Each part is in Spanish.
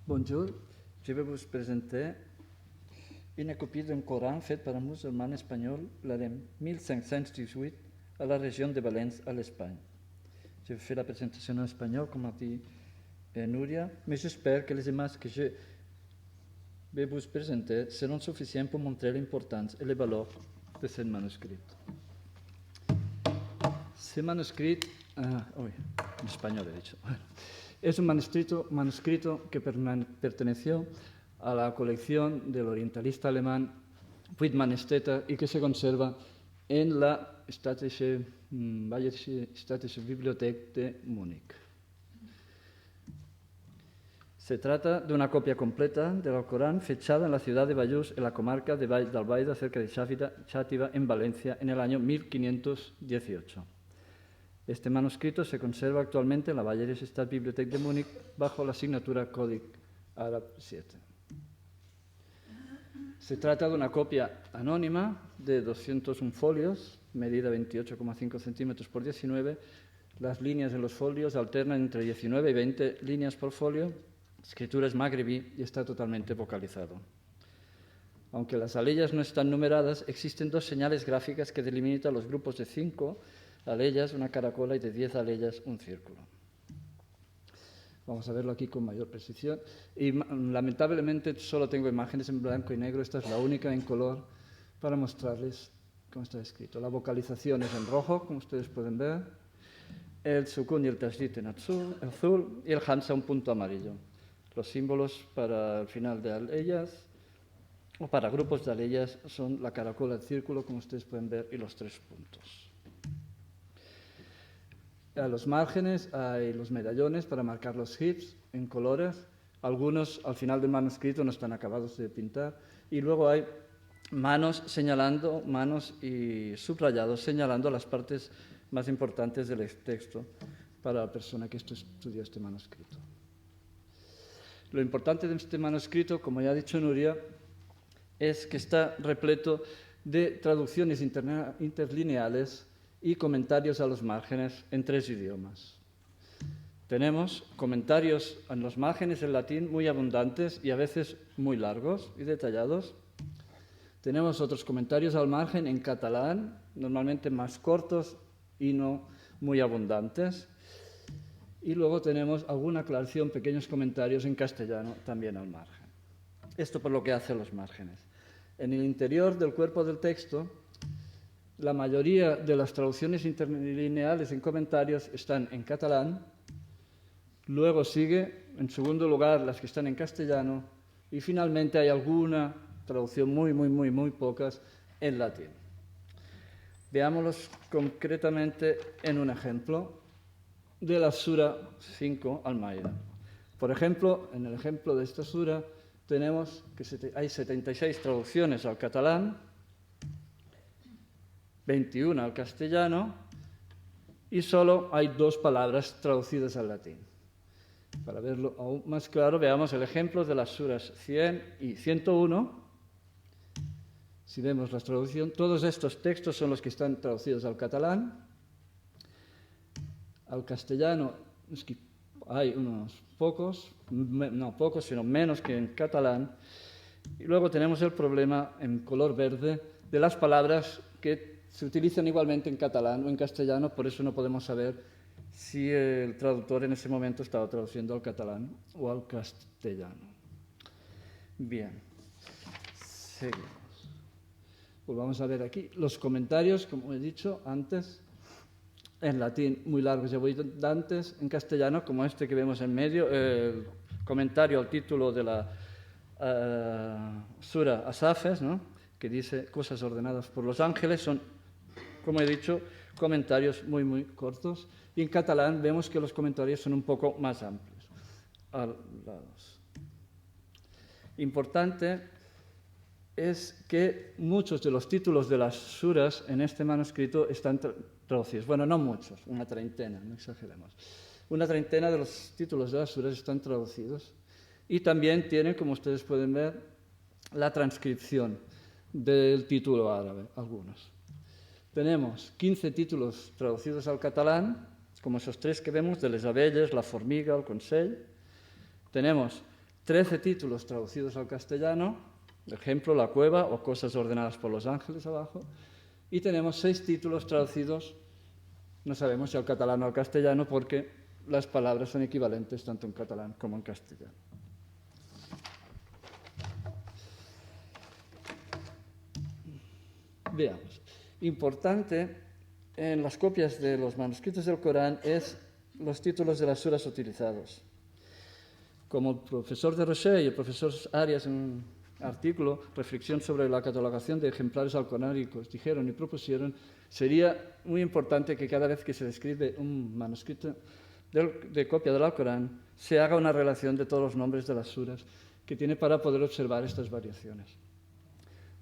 Bonjour, je vais vous présenter une copie d'un Coran fait par un musulman espagnol l'année 1518 à la région de Valence, à l'Espagne. Je fais la présentation en espagnol, comme a dit Nuria, mais j'espère que les images que je vais vous présenter seront suffisantes pour montrer l'importance et les valeurs de ce manuscrit. Ce manuscrit, en español he dicho, es un manuscrito que perteneció a la colección del orientalista alemán Widmanstätter y que se conserva en la Staatliche Bibliothek de Múnich. Se trata de una copia completa del Corán fechada en la ciudad de Bayús, en la comarca de Albaida, cerca de Xàtiva, en Valencia, en el año 1518. Este manuscrito se conserva actualmente en la Bayerische Staatsbibliothek de Múnich bajo la asignatura Códic Arab 7. Se trata de una copia anónima de 201 folios, medida 28,5 centímetros por 19. Las líneas de los folios alternan entre 19 y 20 líneas por folio. La escritura es magrebí y está totalmente vocalizado. Aunque las aleyas no están numeradas, existen dos señales gráficas que delimitan los grupos de 5 aleyas, una caracola, y de 10 aleyas, un círculo. Vamos a verlo aquí con mayor precisión. Y lamentablemente solo tengo imágenes en blanco y negro. Esta es la única en color para mostrarles cómo está escrito. La vocalización es en rojo, como ustedes pueden ver. El sukun y el tashdid en azul y el hamza un punto amarillo. Los símbolos para el final de aleyas o para grupos de aleyas son la caracola, el círculo, como ustedes pueden ver, y los 3 puntos. A los márgenes hay los medallones para marcar los hifz en colores. Algunos al final del manuscrito no están acabados de pintar. Y luego hay manos y subrayados señalando las partes más importantes del texto para la persona que estudió este manuscrito. Lo importante de este manuscrito, como ya ha dicho Nuria, es que está repleto de traducciones interlineales y comentarios a los márgenes en 3 idiomas. Tenemos comentarios en los márgenes en latín muy abundantes y a veces muy largos y detallados. Tenemos otros comentarios al margen en catalán, normalmente más cortos y no muy abundantes. Y luego tenemos alguna aclaración, pequeños comentarios en castellano también al margen. Esto por lo que hace a los márgenes. En el interior del cuerpo del texto, la mayoría de las traducciones interlineales en comentarios están en catalán, luego sigue, en segundo lugar, las que están en castellano, y finalmente hay alguna traducción muy pocas en latín. Veámoslos concretamente en un ejemplo de la Sura 5 Al-Maida. Por ejemplo, en el ejemplo de esta sura tenemos que hay 76 traducciones al catalán, 21 al castellano y solo hay 2 palabras traducidas al latín. Para verlo aún más claro, veamos el ejemplo de las suras 100 y 101. Si vemos la traducción, todos estos textos son los que están traducidos al catalán. Al castellano hay unos pocos, no pocos, sino menos que en catalán. Y luego tenemos el problema en color verde de las palabras que se utilizan igualmente en catalán o en castellano, por eso no podemos saber si el traductor en ese momento estaba traduciendo al catalán o al castellano. Bien, seguimos. Pues vamos a ver aquí los comentarios, como he dicho antes, en latín muy largos y abundantes, en castellano, como este que vemos en medio, el comentario al título de la Sura Asafes, ¿no?, que dice cosas ordenadas por los ángeles, son, como he dicho, comentarios muy cortos. Y en catalán vemos que los comentarios son un poco más amplios. Importante es que muchos de los títulos de las suras en este manuscrito están traducidos. Bueno, no muchos, una treintena, no exageremos. Una treintena de los títulos de las suras están traducidos. Y también tienen, como ustedes pueden ver, la transcripción del título árabe, algunos. Tenemos 15 títulos traducidos al catalán, como esos 3 que vemos, de les abelles, la formiga, el consell. Tenemos 13 títulos traducidos al castellano, ejemplo, La cueva o Cosas ordenadas por los ángeles abajo, y tenemos 6 títulos traducidos, no sabemos si al catalán o al castellano, porque las palabras son equivalentes tanto en catalán como en castellano. Veamos. Importante en las copias de los manuscritos del Corán es los títulos de las suras utilizados. Como el profesor de Rocher y el profesor Arias en un artículo, reflexión sobre la catalogación de ejemplares alcoránicos, dijeron y propusieron, sería muy importante que cada vez que se describe un manuscrito de copia del Alcorán se haga una relación de todos los nombres de las suras que tiene para poder observar estas variaciones.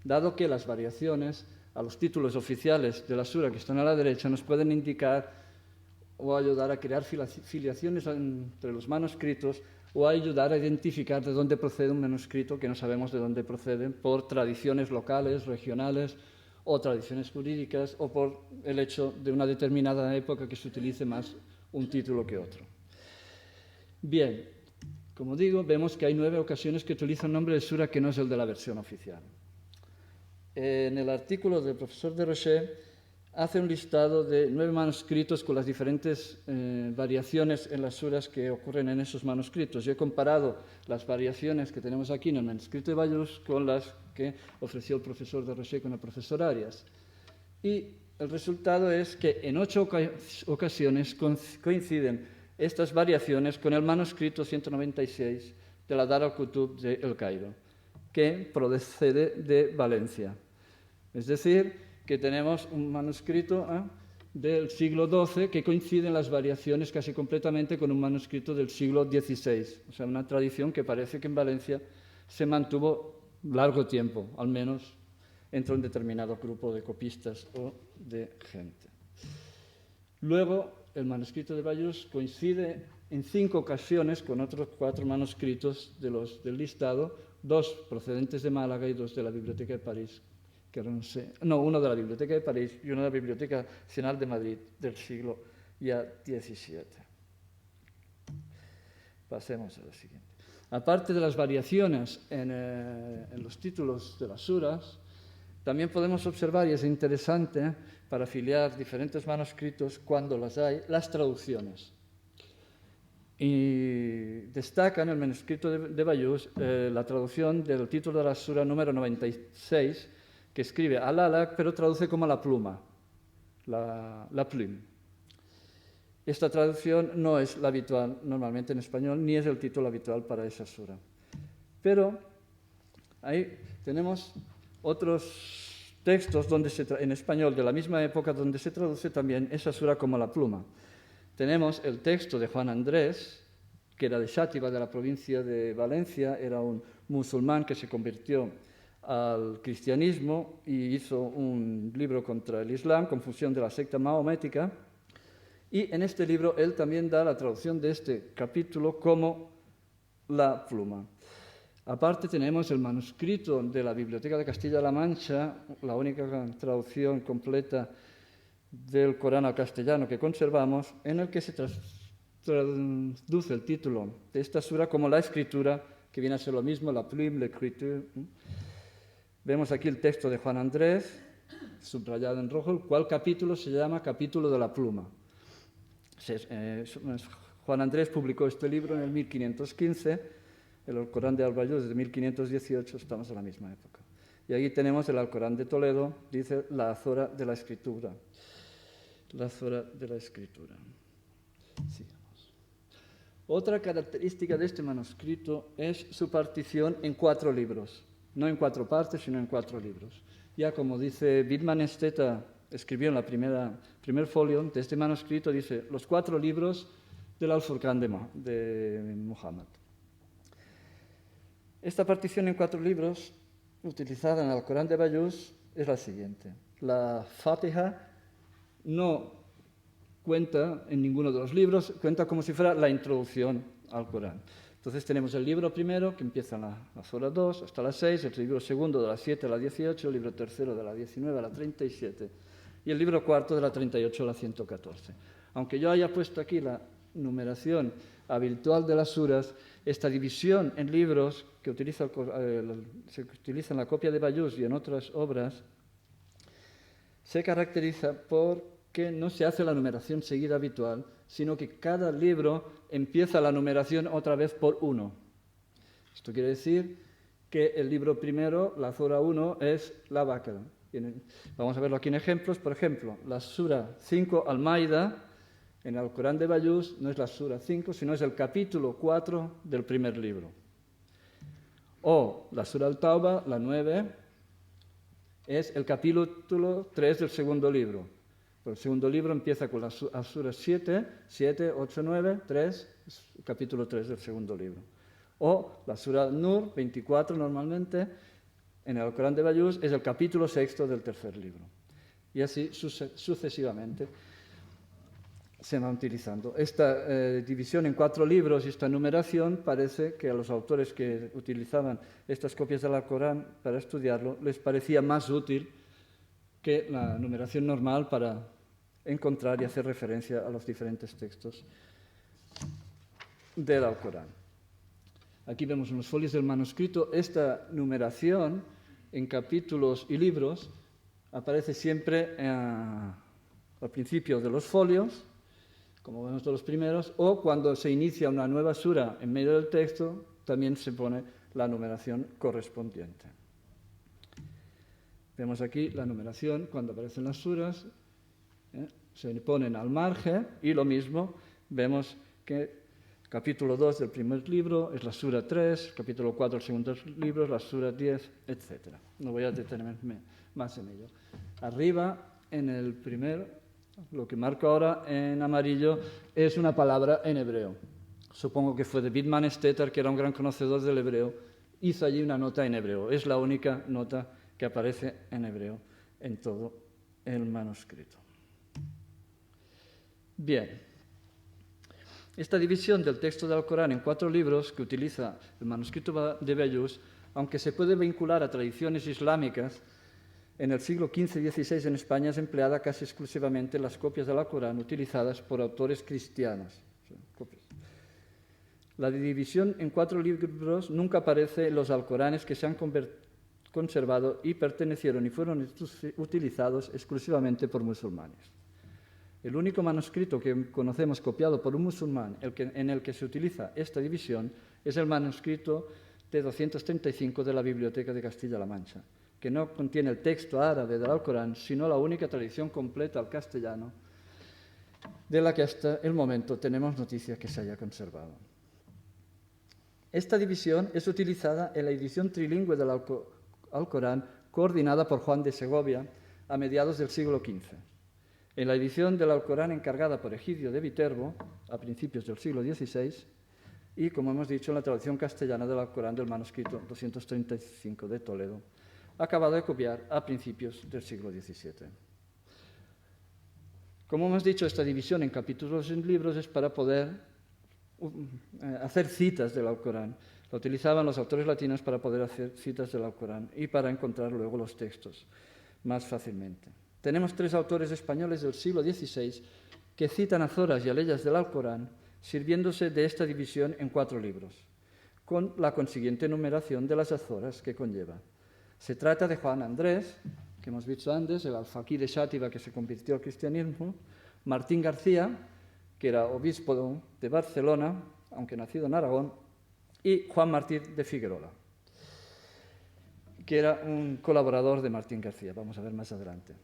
Dado que las variaciones a los títulos oficiales de la sura que están a la derecha nos pueden indicar o ayudar a crear filiaciones entre los manuscritos o a ayudar a identificar de dónde procede un manuscrito que no sabemos de dónde proceden por tradiciones locales, regionales o tradiciones jurídicas o por el hecho de una determinada época que se utilice más un título que otro. Bien, como digo, vemos que hay 9 ocasiones que utiliza un nombre de sura que no es el de la versión oficial. En el artículo del profesor de Rocher hace un listado de 9 manuscritos con las diferentes variaciones en las suras que ocurren en esos manuscritos. Yo he comparado las variaciones que tenemos aquí en el manuscrito de Bayeux con las que ofreció el profesor de Rocher con el profesor Arias. Y el resultado es que en 8 ocasiones coinciden estas variaciones con el manuscrito 196 de la Dar al-Kutub de El Cairo, que procede de Valencia. Es decir, que tenemos un manuscrito del siglo XII que coinciden las variaciones casi completamente con un manuscrito del siglo XVI. O sea, una tradición que parece que en Valencia se mantuvo largo tiempo, al menos entre un determinado grupo de copistas o de gente. Luego, el manuscrito de Bayeux coincide en 5 ocasiones con otros 4 manuscritos de los del listado, 2 procedentes de Málaga y 2 de la Biblioteca de París, uno de la Biblioteca de París y uno de la Biblioteca Nacional de Madrid del siglo ya XVII. Pasemos a la siguiente. Aparte de las variaciones en los títulos de las suras, también podemos observar, y es interesante para afiliar diferentes manuscritos cuando las hay, las traducciones. Y destaca en el manuscrito de Bayeux la traducción del título de la sura número 96, que escribe al-alaq, pero traduce como la pluma, la plume. Esta traducción no es la habitual normalmente en español, ni es el título habitual para esa sura. Pero ahí tenemos otros textos en español de la misma época donde se traduce también esa sura como la pluma. Tenemos el texto de Juan Andrés, que era de Xàtiva, de la provincia de Valencia, era un musulmán que se convirtió al cristianismo y hizo un libro contra el Islam, Confusión de la secta mahomética, y en este libro él también da la traducción de este capítulo como la pluma. Aparte tenemos el manuscrito de la Biblioteca de Castilla-La Mancha, la única traducción completa del Corán al castellano que conservamos, en el que se traduce el título de esta sura como la escritura, que viene a ser lo mismo, la plume, l'écriture. Vemos aquí el texto de Juan Andrés, subrayado en rojo, el cual capítulo se llama Capítulo de la Pluma. Juan Andrés publicó este libro en el 1515, el Alcorán de Al-Bayeux desde 1518, estamos en la misma época. Y aquí tenemos el Alcorán de Toledo, dice la azora de la escritura. La azora de la escritura. Sigamos. Otra característica de este manuscrito es su partición en 4 libros. No en 4 partes, sino en 4 libros. Ya como dice Widmann Esteta, escribió en la primer folio de este manuscrito, dice los 4 libros del Al-Furqán de Muhammad. Esta partición en 4 libros, utilizada en el Alcorán de Bayeux, es la siguiente. La Fatiha no cuenta en ninguno de los libros, cuenta como si fuera la introducción al Corán. Entonces tenemos el libro primero, que empieza en la Sura 2 hasta la 6, el libro segundo de la 7 a la 18, el libro tercero de la 19 a la 37 y el libro cuarto de la 38 a la 114. Aunque yo haya puesto aquí la numeración habitual de las suras, esta división en libros que se utiliza en la copia de Bayús y en otras obras, se caracteriza porque no se hace la numeración seguida habitual, sino que cada libro empieza la numeración otra vez por 1. Esto quiere decir que el libro primero, la sura 1, es la Baqara. Vamos a verlo aquí en ejemplos. Por ejemplo, la sura 5 Al-Maida, en el Alcorán de Bayús, no es la sura 5, sino es el capítulo 4 del primer libro. O la sura Al-Tauba, la 9, es el capítulo 3 del segundo libro. El segundo libro empieza con las suras 7, 8, 9, 3, capítulo 3 del segundo libro. O la sura Nur, 24 normalmente, en el Alcorán de Bayús, es el capítulo 6 del tercer libro. Y así sucesivamente se va utilizando. Esta división en 4 libros y esta numeración parece que a los autores que utilizaban estas copias del Alcorán para estudiarlo les parecía más útil que la numeración normal para encontrar y hacer referencia a los diferentes textos del Alcorán. Aquí vemos unos folios del manuscrito. Esta numeración en capítulos y libros aparece siempre al principio de los folios, como vemos de los primeros, o cuando se inicia una nueva sura en medio del texto, también se pone la numeración correspondiente. Vemos aquí la numeración cuando aparecen las suras, se ponen al margen, y lo mismo vemos que capítulo 2 del primer libro es la sura 3, capítulo 4 del segundo libro es la sura 10, etc. No voy a detenerme más en ello. Arriba, en el primer, lo que marco ahora en amarillo es una palabra en hebreo. Supongo que fue David Manestetter, que era un gran conocedor del hebreo, hizo allí una nota en hebreo. Es la única nota que aparece en hebreo en todo el manuscrito. Bien. Esta división del texto del Alcorán en 4 libros que utiliza el manuscrito de Bayús, aunque se puede vincular a tradiciones islámicas, en el siglo XV y XVI en España es empleada casi exclusivamente en las copias del Alcorán utilizadas por autores cristianos. La división en 4 libros nunca aparece en los Alcoranes que se han conservado y pertenecieron y fueron utilizados exclusivamente por musulmanes. El único manuscrito que conocemos copiado por un musulmán en el que se utiliza esta división es el manuscrito de 235 de la Biblioteca de Castilla-La Mancha, que no contiene el texto árabe del Alcorán, sino la única traducción completa al castellano, de la que hasta el momento tenemos noticia que se haya conservado. Esta división es utilizada en la edición trilingüe del Alcorán, coordinada por Juan de Segovia a mediados del siglo XV. En la edición del Alcorán encargada por Egidio de Viterbo, a principios del siglo XVI, y, como hemos dicho, en la traducción castellana del Alcorán del manuscrito 235 de Toledo, acabado de copiar a principios del siglo XVII. Como hemos dicho, esta división en capítulos y en libros es para poder hacer citas del Alcorán. La utilizaban los autores latinos para poder hacer citas del Alcorán y para encontrar luego los textos más fácilmente. Tenemos 3 autores españoles del siglo XVI que citan azoras y aleyas del Alcorán sirviéndose de esta división en 4 libros, con la consiguiente numeración de las azoras que conlleva. Se trata de Juan Andrés, que hemos visto antes, el alfaquí de Xàtiva que se convirtió al cristianismo, Martín García, que era obispo de Barcelona, aunque nacido en Aragón, y Juan Martí de Figuerola, que era un colaborador de Martín García, vamos a ver más adelante.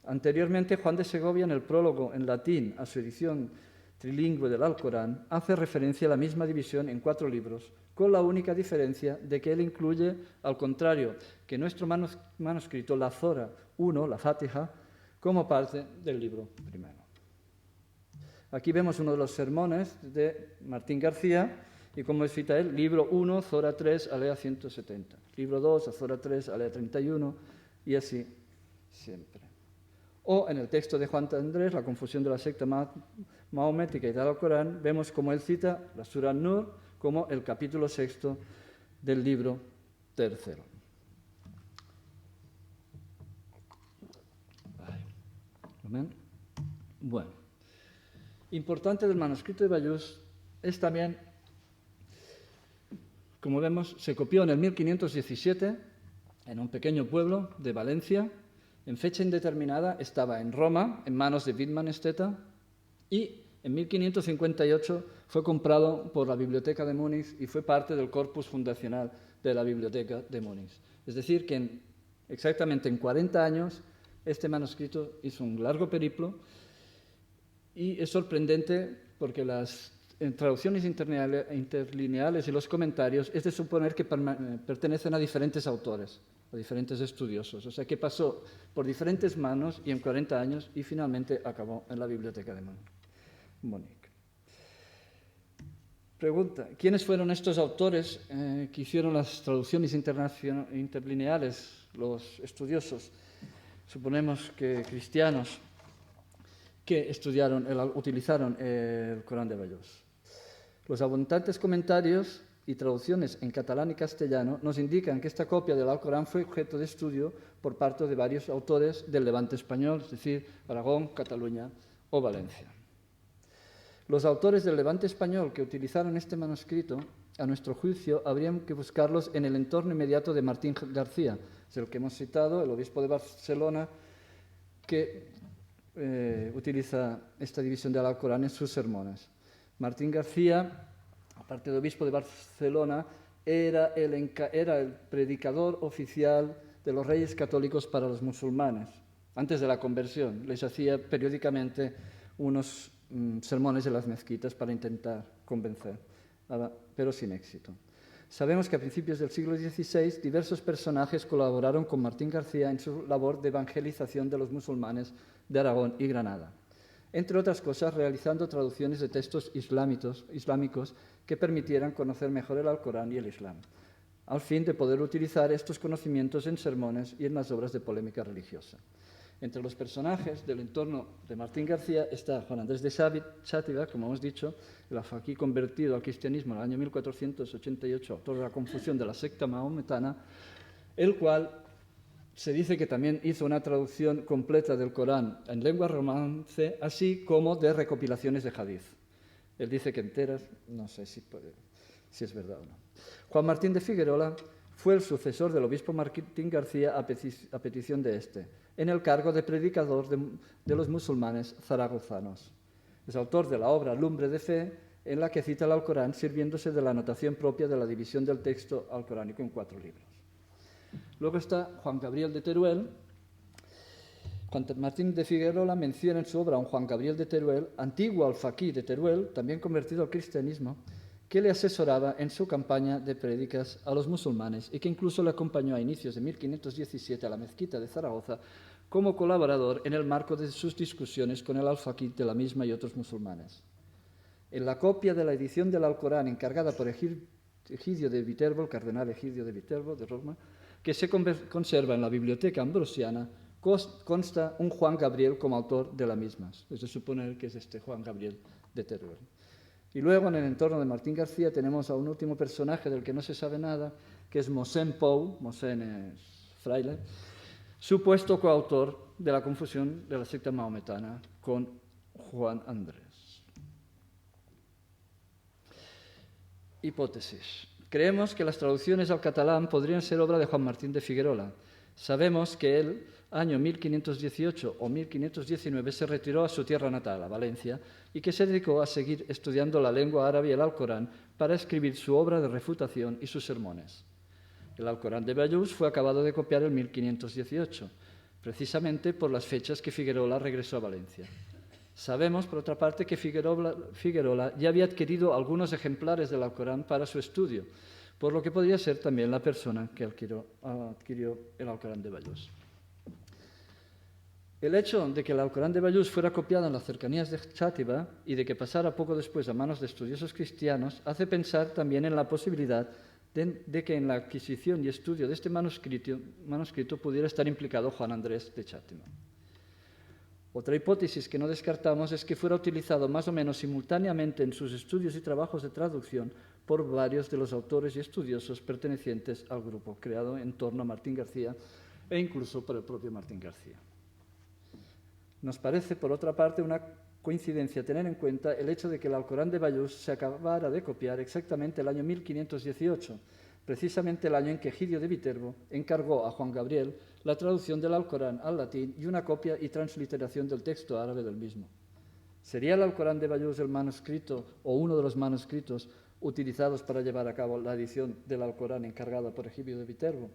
Anteriormente, Juan de Segovia, en el prólogo en latín a su edición trilingüe del Alcorán, hace referencia a la misma división en 4 libros, con la única diferencia de que él incluye, al contrario que nuestro manuscrito, la Zora 1, la Fátiha, como parte del libro primero. Aquí vemos uno de los sermones de Martín García, y como cita él, libro 1, Zora 3, alea 170. Libro 2, Zora 3, alea 31, y así siempre. O en el texto de Juan Andrés, la confusión de la secta mahomética y del Alcorán, vemos como él cita la Sura Nur como el capítulo 6 del libro 3. Amén. Bueno, importante del manuscrito de Bayús es también, como vemos, se copió en el 1517 en un pequeño pueblo de Valencia. En fecha indeterminada estaba en Roma, en manos de Wittmann Stetta, y en 1558 fue comprado por la Biblioteca de Múnich y fue parte del corpus fundacional de la Biblioteca de Múnich. Es decir, que exactamente en 40 años este manuscrito hizo un largo periplo, y es sorprendente porque las traducciones interlineales y los comentarios es de suponer que pertenecen a diferentes autores, a diferentes estudiosos. O sea, que pasó por diferentes manos y en 40 años y finalmente acabó en la Biblioteca de Múnich. Pregunta: ¿quiénes fueron estos autores que hicieron las traducciones interlineales, los estudiosos? Suponemos que cristianos que utilizaron el Corán de Bayeux. Los abundantes comentarios y traducciones en catalán y castellano nos indican que esta copia del Alcorán fue objeto de estudio por parte de varios autores del Levante español, es decir, Aragón, Cataluña o Valencia. Los autores del Levante español que utilizaron este manuscrito, a nuestro juicio, habrían que buscarlos en el entorno inmediato de Martín García, es el que hemos citado, el obispo de Barcelona, que utiliza esta división del Alcorán en sus sermones. Martín García, aparte de obispo de Barcelona, era el predicador oficial de los reyes católicos para los musulmanes. Antes de la conversión, les hacía periódicamente unos sermones en las mezquitas para intentar convencer, pero sin éxito. Sabemos que a principios del siglo XVI diversos personajes colaboraron con Martín García en su labor de evangelización de los musulmanes de Aragón y Granada, entre otras cosas realizando traducciones de textos islámicos que permitieran conocer mejor el Alcorán y el Islam, al fin de poder utilizar estos conocimientos en sermones y en las obras de polémica religiosa. Entre los personajes del entorno de Martín García está Juan Andrés de Xàtiva, como hemos dicho, el alfaquí convertido al cristianismo en el año 1488, autor de la confusión de la secta mahometana, el cual se dice que también hizo una traducción completa del Corán en lengua romance, así como de recopilaciones de hadith. Él dice que enteras, no sé si es verdad o no. Juan Martín de Figuerola fue el sucesor del obispo Martín García a petición de este, en el cargo de predicador de los musulmanes zaragozanos. Es autor de la obra Lumbre de Fe, en la que cita el Alcorán sirviéndose de la anotación propia de la división del texto alcoránico en 4 libros. Luego está Juan Gabriel de Teruel. Juan Martín de Figuerola menciona en su obra a un Juan Gabriel de Teruel, antiguo alfaquí de Teruel, también convertido al cristianismo, que le asesoraba en su campaña de prédicas a los musulmanes y que incluso le acompañó a inicios de 1517 a la mezquita de Zaragoza como colaborador en el marco de sus discusiones con el alfaquí de la misma y otros musulmanes. En la copia de la edición del Alcorán encargada por Egidio de Viterbo, el cardenal Egidio de Viterbo de Roma, que se conserva en la Biblioteca Ambrosiana, consta un Juan Gabriel como autor de la misma. Es de suponer que es este Juan Gabriel de Teruel. Y luego, en el entorno de Martín García, tenemos a un último personaje del que no se sabe nada, que es Mosén Pou, Mosén es fraile, supuesto coautor de la confusión de la secta mahometana con Juan Andrés. Hipótesis. Creemos que las traducciones al catalán podrían ser obra de Juan Martín de Figuerola. Sabemos que él, año 1518 o 1519, se retiró a su tierra natal, a Valencia, y que se dedicó a seguir estudiando la lengua árabe y el Alcorán para escribir su obra de refutación y sus sermones. El Alcorán de Bayeux fue acabado de copiar en 1518, precisamente por las fechas que Figuerola regresó a Valencia. Sabemos, por otra parte, que Figuerola ya había adquirido algunos ejemplares del Alcorán para su estudio, por lo que podría ser también la persona que adquirió el Alcorán de Bayeux. El hecho de que el Alcorán de Bayeux fuera copiado en las cercanías de Xàtiva y de que pasara poco después a manos de estudiosos cristianos hace pensar también en la posibilidad de que en la adquisición y estudio de este manuscrito pudiera estar implicado Juan Andrés de Xàtiva. Otra hipótesis que no descartamos es que fuera utilizado más o menos simultáneamente en sus estudios y trabajos de traducción por varios de los autores y estudiosos pertenecientes al grupo creado en torno a Martín García e incluso por el propio Martín García. Nos parece, por otra parte, una coincidencia tener en cuenta el hecho de que el Alcorán de Bayeux se acabara de copiar exactamente el año 1518, precisamente el año en que Egidio de Viterbo encargó a Juan Gabriel la traducción del Alcorán al latín y una copia y transliteración del texto árabe del mismo. ¿Sería el Alcorán de Bayeux el manuscrito o uno de los manuscritos utilizados para llevar a cabo la edición del Alcorán encargada por Egidio de Viterbo?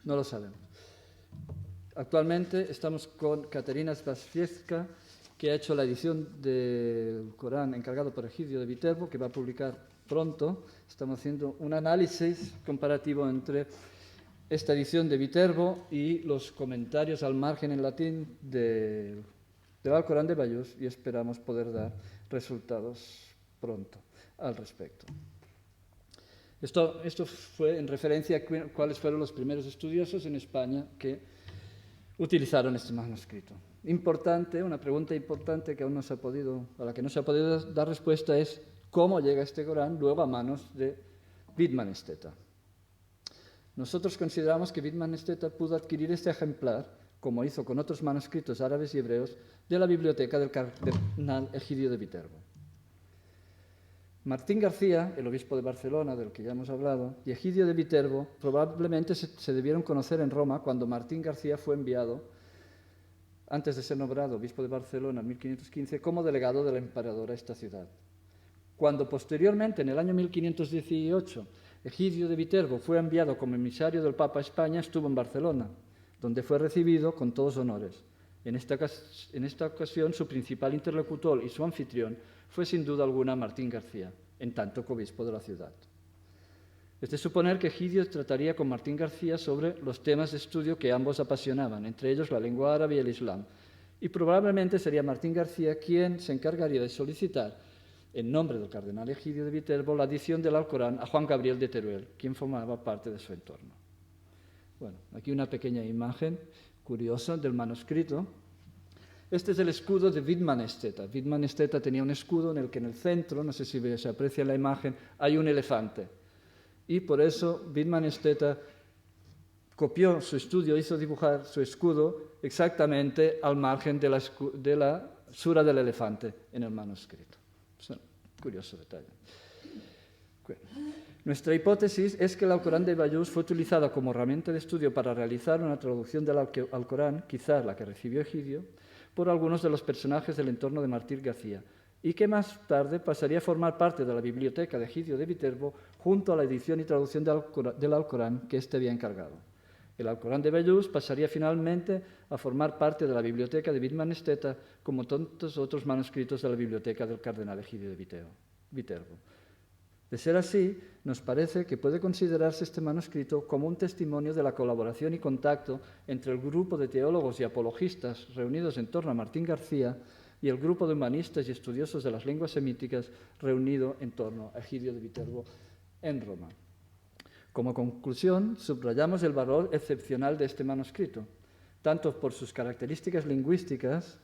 No lo sabemos. Actualmente estamos con Katerina Zbaszewska, que ha hecho la edición del Corán encargado por Egidio de Viterbo, que va a publicar pronto. Estamos haciendo un análisis comparativo entre esta edición de Viterbo y los comentarios al margen en latín del Alcorán de Bayeux y esperamos poder dar resultados pronto al respecto. Esto fue en referencia a cuáles fueron los primeros estudiosos en España que utilizaron este manuscrito. Importante, una pregunta importante que aún no se ha podido, a la que no se ha podido dar respuesta es cómo llega este Corán luego a manos de Widmanstetta. Nosotros consideramos que Widmanstetta pudo adquirir este ejemplar, como hizo con otros manuscritos árabes y hebreos, de la biblioteca del cardenal Egidio de Viterbo. Martín García, el obispo de Barcelona, del que ya hemos hablado, y Egidio de Viterbo probablemente se debieron conocer en Roma cuando Martín García fue enviado, antes de ser nombrado obispo de Barcelona en 1515, como delegado del emperador a esta ciudad. Cuando posteriormente, en el año 1518, Egidio de Viterbo fue enviado como emisario del Papa a España, estuvo en Barcelona, donde fue recibido con todos honores. En esta ocasión, su principal interlocutor y su anfitrión fue sin duda alguna Martín García, en tanto que obispo de la ciudad. Es de suponer que Egidio trataría con Martín García sobre los temas de estudio que ambos apasionaban, entre ellos la lengua árabe y el Islam, y probablemente sería Martín García quien se encargaría de solicitar, en nombre del cardenal Egidio de Viterbo, la adición del Alcorán a Juan Gabriel de Teruel, quien formaba parte de su entorno. Bueno, aquí una pequeña imagen curiosa del manuscrito. Este es el escudo de Widmanstetta. Widmanstetta tenía un escudo en el que en el centro, no sé si se aprecia en la imagen, hay un elefante. Y por eso Widmanstetta copió su estudio, hizo dibujar su escudo exactamente al margen de la sura del elefante en el manuscrito. Es un curioso detalle. Nuestra hipótesis es que el Alcorán de Bayeux fue utilizada como herramienta de estudio para realizar una traducción del Alcorán, quizás la que recibió Egidio, por algunos de los personajes del entorno de Martín García, y que más tarde pasaría a formar parte de la biblioteca de Egidio de Viterbo junto a la edición y traducción del Alcorán que éste había encargado. El Alcorán de Bayeux pasaría finalmente a formar parte de la biblioteca de Widmanstetta como tantos otros manuscritos de la biblioteca del cardenal Egidio de Viterbo. De ser así, nos parece que puede considerarse este manuscrito como un testimonio de la colaboración y contacto entre el grupo de teólogos y apologistas reunidos en torno a Martín García y el grupo de humanistas y estudiosos de las lenguas semíticas reunido en torno a Egidio de Viterbo en Roma. Como conclusión, subrayamos el valor excepcional de este manuscrito, tanto por sus características lingüísticas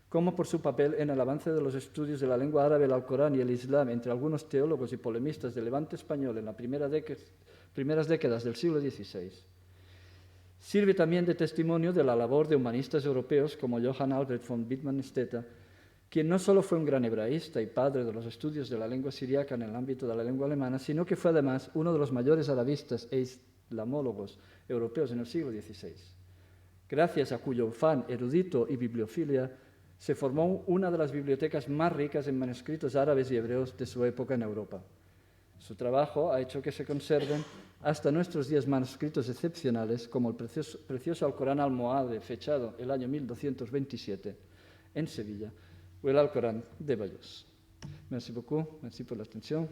como por su papel en el avance de los estudios de la lengua árabe, el Alcorán y el Islam entre algunos teólogos y polemistas del Levante español en las primeras décadas del siglo XVI. Sirve también de testimonio de la labor de humanistas europeos como Johann Albrecht von Widmanstetta, quien no solo fue un gran hebraísta y padre de los estudios de la lengua siriaca en el ámbito de la lengua alemana, sino que fue además uno de los mayores arabistas e islamólogos europeos en el siglo XVI, gracias a cuyo afán erudito y bibliofilia se formó una de las bibliotecas más ricas en manuscritos árabes y hebreos de su época en Europa. Su trabajo ha hecho que se conserven hasta nuestros días manuscritos excepcionales como el precioso Alcorán almohade, fechado el año 1227 en Sevilla, o el Alcorán de Bayeux. Merci beaucoup, merci por la atención.